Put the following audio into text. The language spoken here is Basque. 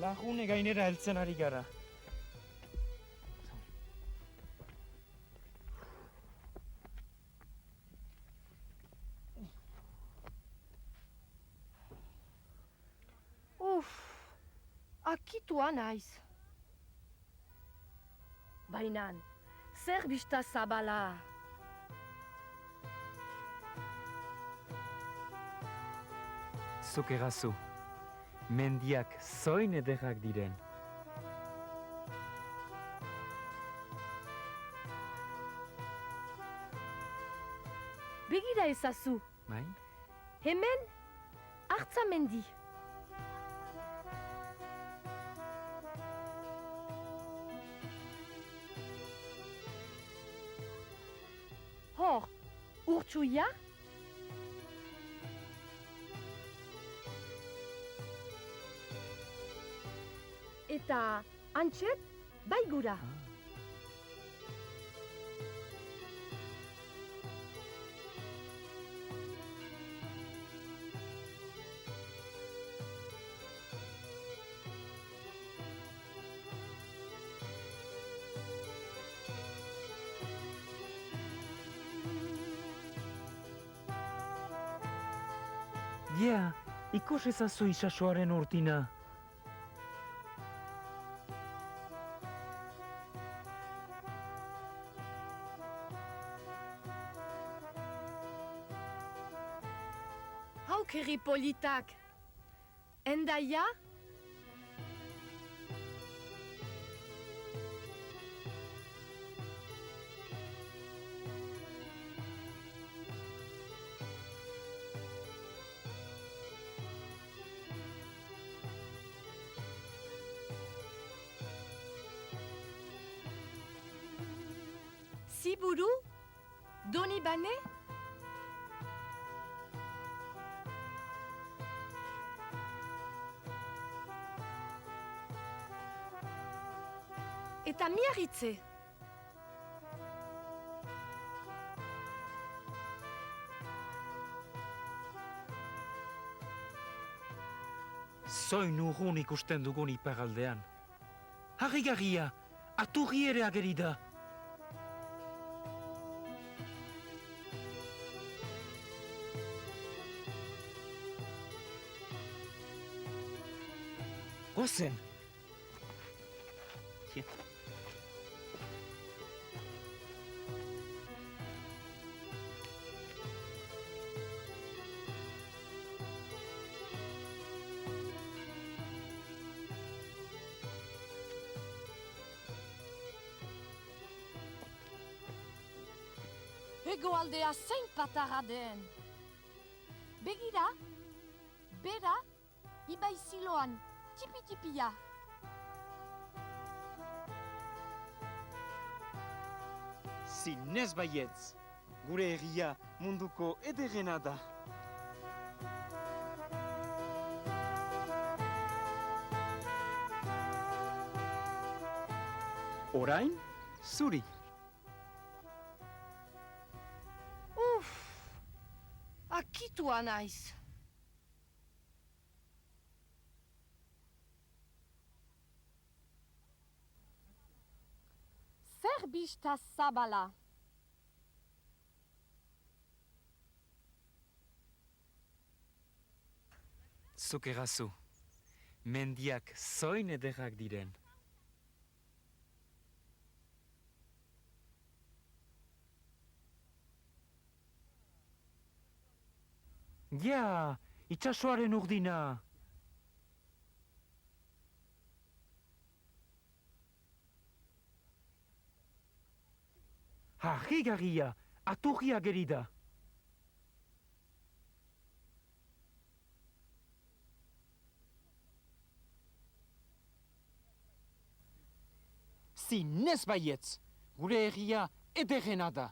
Lagune gainera heltzen ari gara. Akitua naiz. Bainan, zer bista zabala. Zuk egazu, mendiak zoin ederrak diren. Begira ezazu, Bai? hemen hartza mendi. Hor, urtsuia? Eta antxet, baigura. Ja, ikus ezazu itsasoaren urtina. Hauk herri politak. Endaia? Ziburu? Doni bane? Eta miarritze. Zoin urrun ikusten dugun iparaldean. Harrigarria, aturri ere ageri da. Gozen! Hegoaldea zein patarra den. Begira, bera, ibai ziloan, tipi-tipia. Zinez baietz, gure herria munduko ederrena da. Orain, zuri. Akitua naiz. Zer bista zabala. Zuk egazu, mendiak zoin ederrak diren. Ja, itsasoaren urdina. Harrigarria, aturri ageri da. Zinez baietz, gure herria ederrena da.